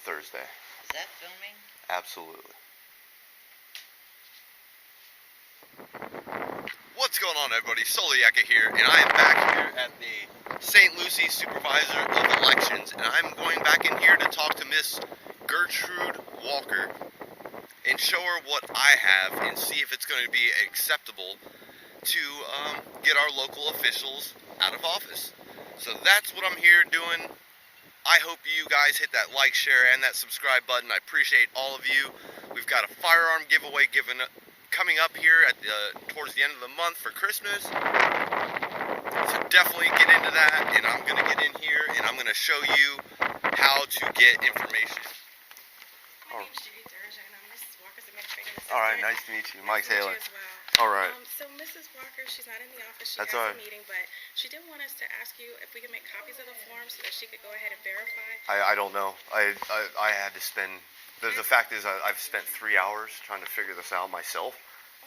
Thursday. Is that filming? Absolutely. What's going on, everybody? Soliaka here, and I am back here at the St. Lucie Supervisor of Elections, and I'm going back in here to talk to Miss Gertrude Walker and show her what I have and see if it's going to be acceptable to get our local officials out of office. So that's what I'm here doing. I hope you guys hit that like, share, and that subscribe button. I appreciate all of you. We've got a firearm giveaway coming up here at towards the end of the month for Christmas. So definitely get into that, and I'm going to get in here, and I'm going to show you how to get information. My name's Judy Durge, and I'm Mrs. Walker's administrative assistant. All right, nice to meet you. Mike Taylor. As well. All right. So Mrs. Walker, she's not in the office. She That's has all right. a meeting, but she did want us to ask you if we could make copies of the form so that she could go ahead and verify. I don't know. I had to spend. The fact is, I've spent 3 hours trying to figure this out myself,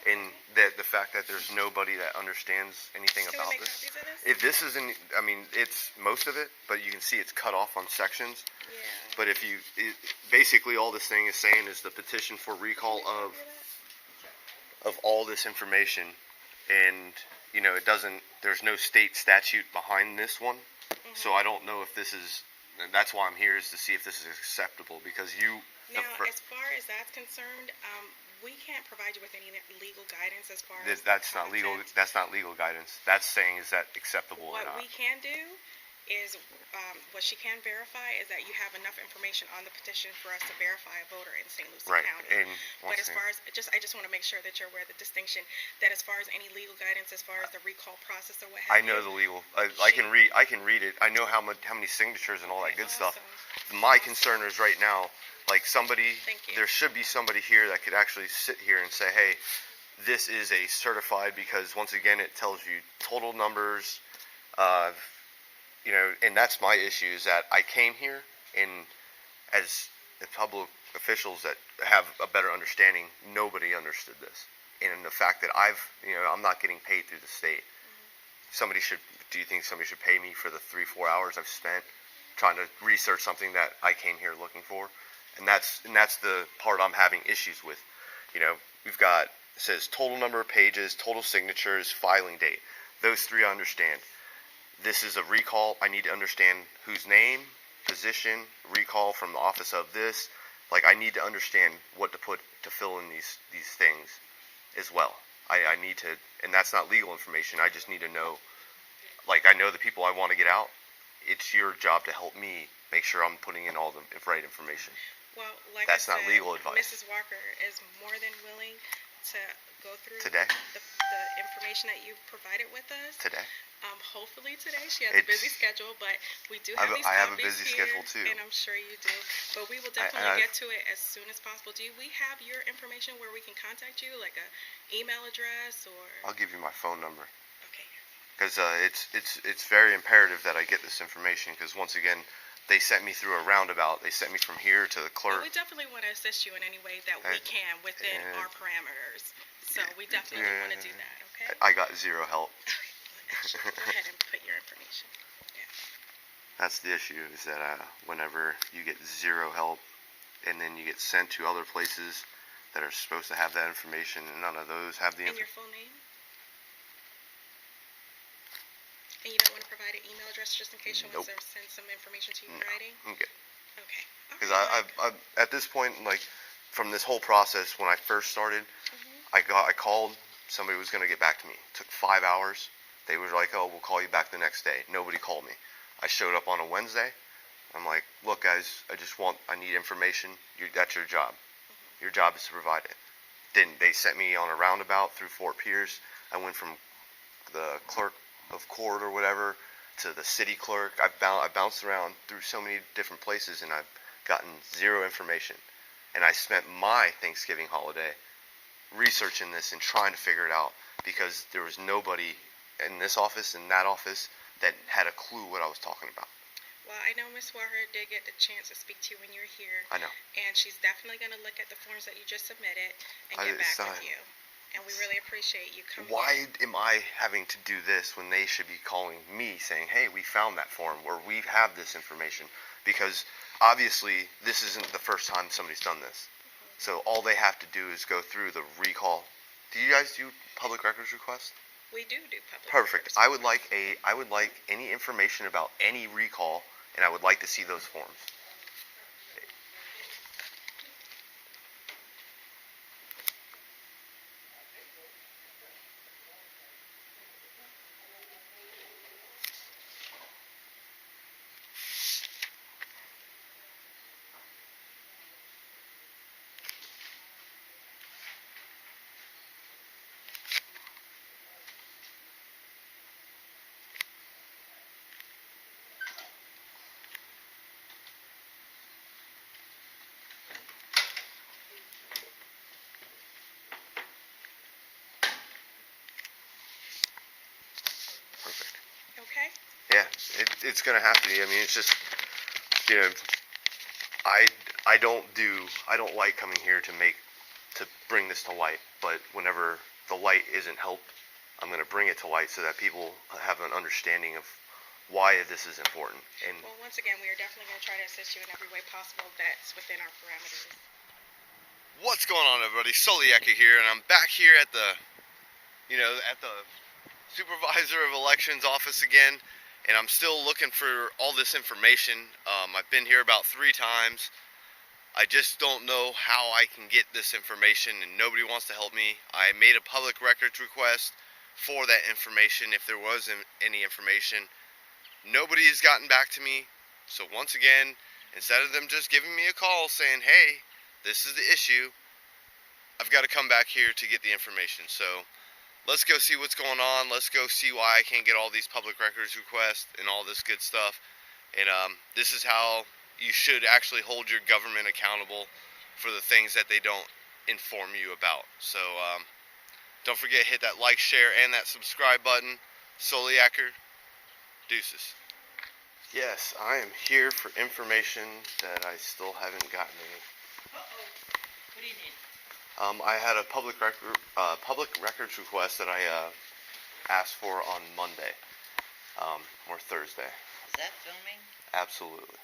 and the fact that there's nobody that understands anything Can about we make this. copies of this? If this isn't, I mean, it's most of it, but you can see it's cut off on sections. Yeah. But if you, basically all this thing is saying is the petition for recall of all this information, and you know it doesn't. There's no state statute behind this one, so I don't know if this is. That's why I'm here, is to see if this is acceptable, because you. Now, as far as that's concerned, we can't provide you with any legal guidance as far as That's not legal. That's not legal guidance. That's saying is that acceptable or What not. we can do is, what she can verify is that you have enough information on the petition for us to verify a voter in St. Lucie Right. County. And But as far as, I just want to make sure that you're aware of the distinction, that as far as any legal guidance, as far as the recall process or what have I you. know the legal. I can read. I can read it. I know how many signatures and all that good stuff. Awesome. My concern is right now, like somebody. Thank you. There should be somebody here that could actually sit here and say, "Hey, this is a certified," because once again, it tells you total numbers. You know, and that's my issue, is that I came here, and as the public officials that have a better understanding, nobody understood this. And the fact that I'm not getting paid through the state. Do you think somebody should pay me for the 3-4 hours I've spent trying to research something that I came here looking for? And that's the part I'm having issues with. You know, we've got, it says total number of pages, total signatures, filing date. Those three I understand. This is a recall. I need to understand whose name, position, recall from the office of this. Like, I need to understand what to fill in these things as well. I need to, and that's not legal information. I just need to know, like, I know the people I want to get out. It's your job to help me make sure I'm putting in all the right information. Well, like That's I not said, legal advice. Mrs. Walker is more than willing to go through Today? the information that you provided with us. Today? Hopefully today. She has a busy schedule, but we do have these I have a copies busy here, schedule too. and I'm sure you do. But we will definitely get to it as soon as possible. Do we have your information where we can contact you, like a email address or? I'll give you my phone number. Okay. Because it's very imperative that I get this information, because once again, they sent me through a roundabout. They sent me from here to the clerk. Well, we definitely want to assist you in any way that we can within our parameters. So we definitely want to do that, okay? I got zero help. Okay, go ahead and put your information. Yeah. That's the issue, is that whenever you get zero help, and then you get sent to other places that are supposed to have that information, and none of those have the And your full name? And you don't want to provide an email address just in case she wants to send some information to you in writing? Okay. Okay. Because I've at this point, like, from this whole process, when I first started, I called, somebody was going to get back to me. It took 5 hours. They were like, "Oh, we'll call you back the next day." Nobody called me. I showed up on a Wednesday. I'm like, "Look, guys, I need information. That's your job. Your job is to provide it." Then they sent me on a roundabout through Fort Pierce. I went from the clerk of court or whatever to the city clerk. I bounced around through so many different places, and I've gotten zero information. And I spent my Thanksgiving holiday researching this and trying to figure it out, because there was nobody in this office and that office that had a clue what I was talking about. Well, I know Ms. Warher did get the chance to speak to you when you were here. I know. And she's definitely going to look at the forms that you just submitted and get back with you. And we really appreciate you coming. Why am I having to do this when they should be calling me saying, "Hey, we found that form," or "We have this information"? Because obviously, this isn't the first time somebody's done this. So all they have to do is go through the recall. Do you guys do public records requests? We do public Perfect. records. I would like any information about any recall, and I would like to see those forms. Perfect. Okay. Yeah, it's gonna have to be. I mean, it's just, you know, I don't like coming here to bring this to light. But whenever the light isn't helped, I'm gonna bring it to light so that people have an understanding of why this is important. And Well, once again, we are definitely going to try to assist you in every way possible that's within our parameters. what's going on, everybody? Solieka here, and I'm back here at the Supervisor of Elections office again, and I'm still looking for all this information. I've been here about 3 times. I just don't know how I can get this information, and nobody wants to help me. I made a public records request for that information, if there was any information. Nobody has gotten back to me. So once again, instead of them just giving me a call saying, hey, this is the issue, I've got to come back here to get the information. So let's go see what's going on. Let's go see why I can't get all these public records requests and all this good stuff. And this is how you should actually hold your government accountable for the things that they don't inform you about. So don't forget, hit that like, share, and that subscribe button. Soliaker, deuces. Yes, I am here for information that I still haven't gotten any. Uh-oh. What do you need? I had a public records request that I asked for on Monday, or Thursday. Is that filming? Absolutely.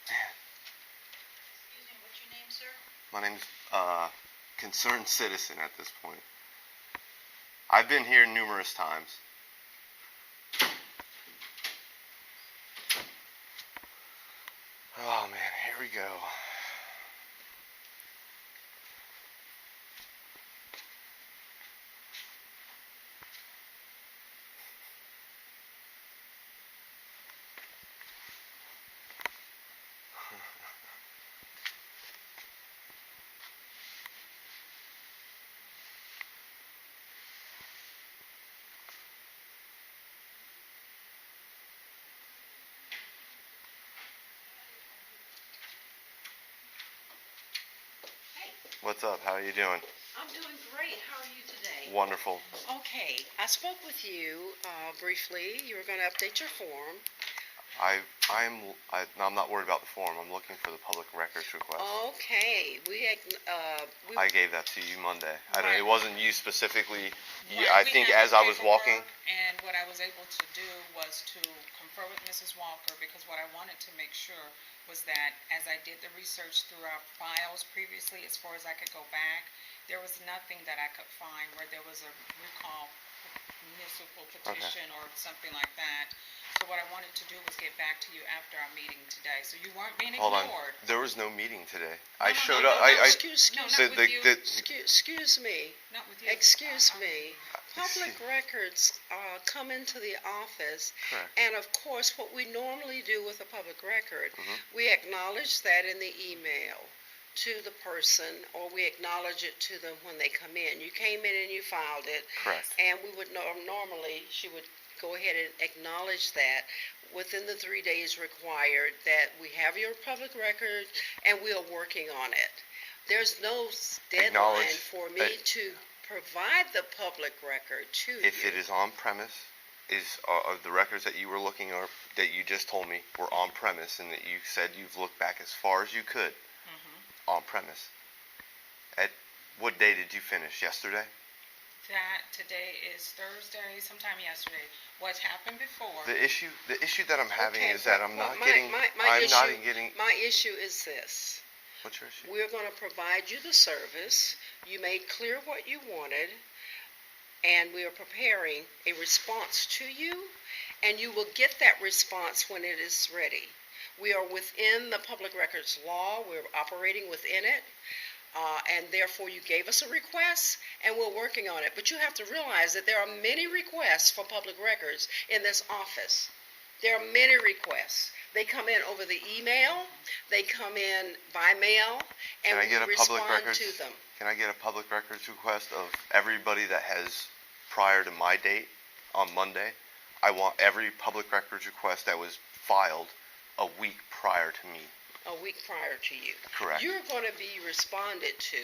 Excuse me, what's your name, sir? My name's Concerned Citizen at this point. I've been here numerous times. Oh man, here we go. Hey, What's up? How are you doing? I'm doing great. How are you today? Wonderful. Okay, I spoke with you briefly. You were going to update your form. I'm not worried about the form. I'm looking for the public records request. Okay, I gave that to you Monday. I don't. Right. It wasn't you specifically. Right, I we think have as the I was walking. paperwork, and what I was able to do was to confer with Mrs. Walker, because what I wanted to make sure was that as I did the research through our files previously, as far as I could go back, there was nothing that I could find where there was a recall municipal petition or something like that. So what I wanted to do was get back to you after our meeting today. So you weren't being Hold on. ignored. There was no meeting today. No, I no, showed no, up. no, no. Excuse No, me. not with you. Excuse me. Not with you. Excuse me. Public records come into the office, Correct. and of course, what we normally do with a public record, Mhm. we acknowledge that in the email to the person, or we acknowledge it to them when they come in. You came in and you filed it, Correct. and we would normally, she would go ahead and acknowledge that within the 3 days required that we have your public record and we are working on it. There's no deadline Acknowledge for me that- to provide the public record to If you. it is on premise, are the records that you were looking at, that you just told me were on premise, and that you said you've looked back as far as you could Mhm. on premise, What day did you finish? Yesterday? That today is Thursday, sometime yesterday. What's happened before? The issue that I'm having Okay, is that but- I'm but not my- getting. my I'm not issue- getting. My issue is this. What's your issue? We're going to provide you the service. You made clear what you wanted, and we are preparing a response to you, and you will get that response when it is ready. We are within the public records law. We're operating within it, and therefore you gave us a request, and we're working on it. But you have to realize that there are many requests for public records in this office. There are many requests. They come in over the email, they come in by mail, and Can I we get a public respond records? to them. Can I get a public records request of everybody that has prior to my date on Monday? I want every public records request that was filed a week prior to me. A week prior to you. Correct. You're going to be responded to.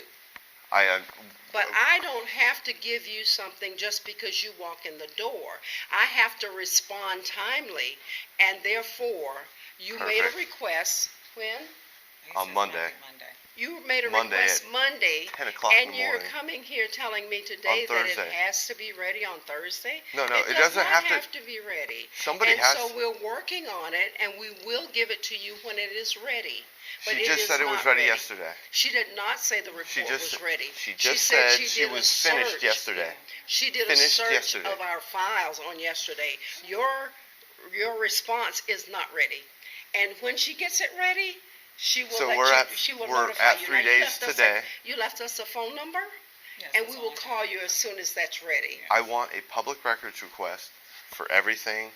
But But I don't have to give you something just because you walk in the door. I have to respond timely, and therefore, you made a Perfect. request, when? He on says Monday. Monday. You made a Monday request at Monday, 10 o'clock in and the you're morning. coming here telling me today that it Thursday. has to be ready on Thursday? No, It it does doesn't not have to. be ready. Somebody And has. so we're working on it, and we will give it to you when it is ready. But She just is said it was not ready yesterday. She did not say the report She just was ready. she just said she did a was finished search. yesterday. She did a Finished search yesterday. of our files on yesterday. Your response is not ready. And when she gets it ready, she will So let we're you, at she will we're notify at you. 3 Now, days today. You left us a phone number, Yes, and that's we all will I call have. you as soon as that's ready. I want a public records request for everything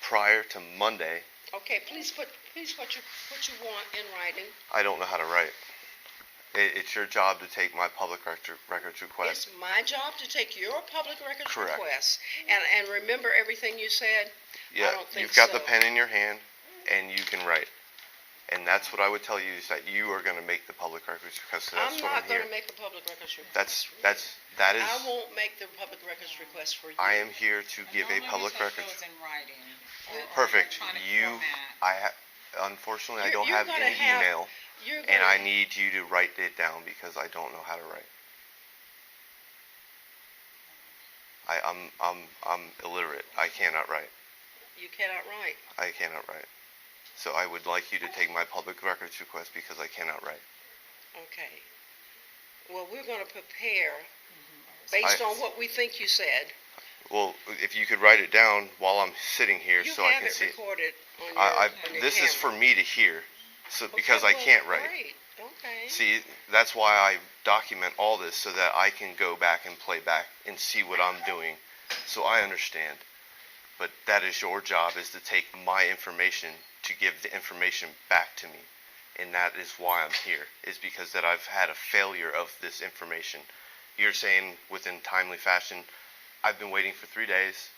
prior to Monday. Okay, please put what you want in writing. I don't know how to write. It's your job to take my public records request. It's my job to take your public records Correct. request. And remember everything you said? Yeah, I don't think you've got the so. pen in your hand, and you can write. And that's what I would tell you, is that you are going to make the public records request. So that's I'm what not I'm going here. to make a public records request. That is. I won't make the public records request for you. I am here to And give a normally public you take records. those in writing or Perfect. electronic You, format. unfortunately, I You're- don't you're have gonna any have- email, You're and I gonna- need you to write it down because I don't know how to write. I'm illiterate. I cannot write. You cannot write. I cannot write. So I would like you to take my public records request because I cannot write. Okay. Well, we're going to prepare Mm-hmm. based I- on what we think you said. Well, if you could write it down while I'm sitting here You so I have can it see it. recorded on your, I, on your this is for camera. me to hear, so because I Okay, can't well, write. Great. Okay. See, that's why I document all this so that I can go back and play back and see what I'm doing, so I understand. But that is your job, is to take my information to give the information back to me, and that is why I'm here. Is because that I've had a failure of this information. You're saying within timely fashion. I've been waiting for 3 days.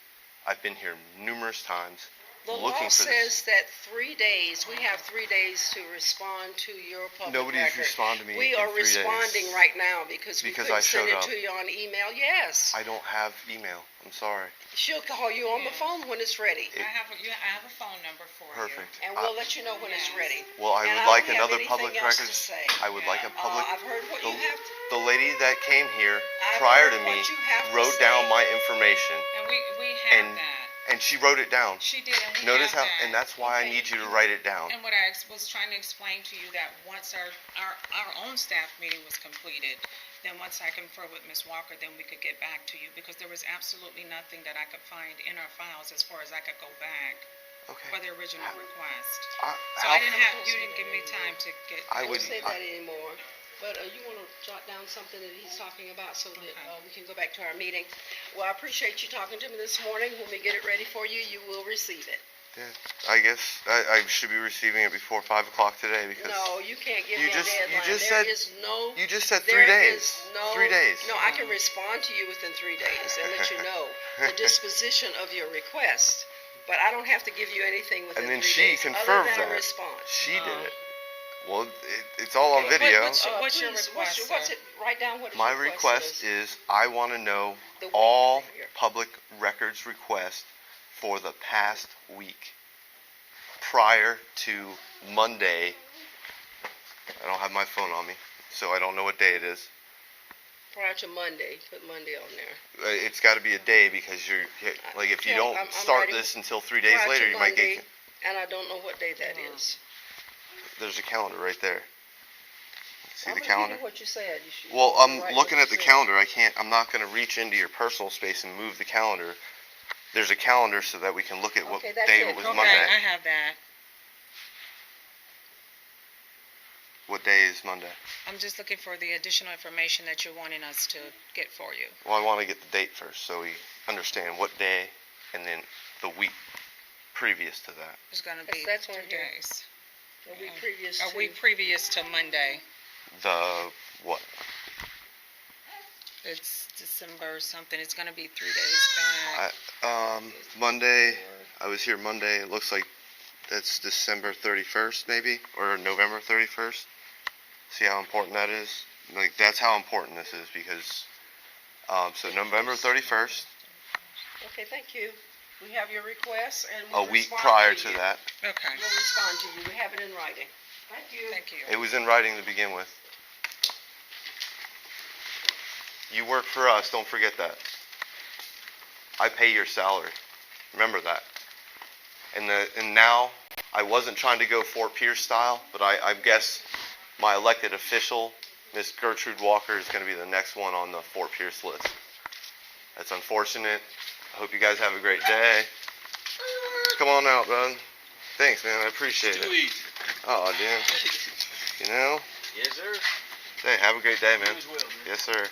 I've been here numerous times. The looking law for says that 3 days, we have 3 days to respond to your public Nobody's record. responded to me We in are 3 days. responding right now because we Because couldn't I showed send it up. to you on email. Yes. I don't have email. I'm sorry. She'll call you on the phone when it's ready. I have a phone number for you. Perfect. And we'll let you know when it's Yes. ready. Well, I And would don't like have another anything public else to records. say. I would like a public. I've heard what the, you have. the lady that came here I've prior heard to me what you have to wrote down say. my information, And we have And- that. and she wrote it down. She did, and we Notice have how, that. and that's why I Okay. need you to write it down. And what I was trying to explain to you, that once our own staff meeting was completed, then once I confer with Ms. Walker, then we could get back to you, because there was absolutely nothing that I could find in our files as far as I could go back Okay. for the original request. I, So how- you didn't give me time to get. I Don't would- say I- that anymore. But you want to jot down something that he's talking about so that Okay. we can go back to our meeting. Well, I appreciate you talking to me this morning. When we get it ready for you, you will receive it. Yeah, I guess I should be receiving it before 5 o'clock today because No, you can't give You me just- a you deadline. just There said- is no. you just said 3 there days. is no. 3 days. No, I can respond to you within 3 days and let you know the disposition of your request. But I don't have to give you anything within And then 3 she days confirmed other than that. a response. She did it. Well, it's all on Okay, video. What's your please, request, what's sir? it? Write down what My your request is I want to know The week all here. public records requests for the past week prior to Monday. I don't have my phone on me, so I don't know what day it is. prior to Monday, put Monday on there. It's gotta be a day because like, if you Yeah, don't I'm start writing this until 3 days Prior to later, you might Monday, get, and I don't know what day that is. there's a calendar right there. See I'm the gonna give calendar? you what you said. You should- Well, you're I'm right looking what at the you said. calendar. I'm not gonna reach into your personal space and move the calendar. There's a calendar so that we can look at what Okay, that's day it. it was Okay, Okay, I Monday. have that. What day is Monday? I'm just looking for the additional information that you're wanting us to get for you. Well, I wanna get the date first so we understand what day and then the week previous to that. It's gonna be That's right 2 here. days. A week previous A to. week previous to Monday. The, what? It's December something. It's gonna be 3 days back. Monday, I was here Monday, it looks like that's December 31st maybe, or November 31st. See how important that is? Like, that's how important this is because, so November 31st, Okay, thank you. We have your request and a we'll week respond prior to to you. that. Okay, We'll respond to you. We have it in writing. Thank you. thank you. It was in writing to begin with. You work for us, don't forget that. I pay your salary. Remember that. And now, I wasn't trying to go Fort Pierce style, but I guess my elected official, Miss Gertrude Walker, is going to be the next one on the Fort Pierce list. That's unfortunate. I hope you guys have a great day. Come on out, bud. Thanks, man. I appreciate it. Oh, damn. You know? Yes, sir. Hey, have a great day, man. You as well, man. Yes, sir.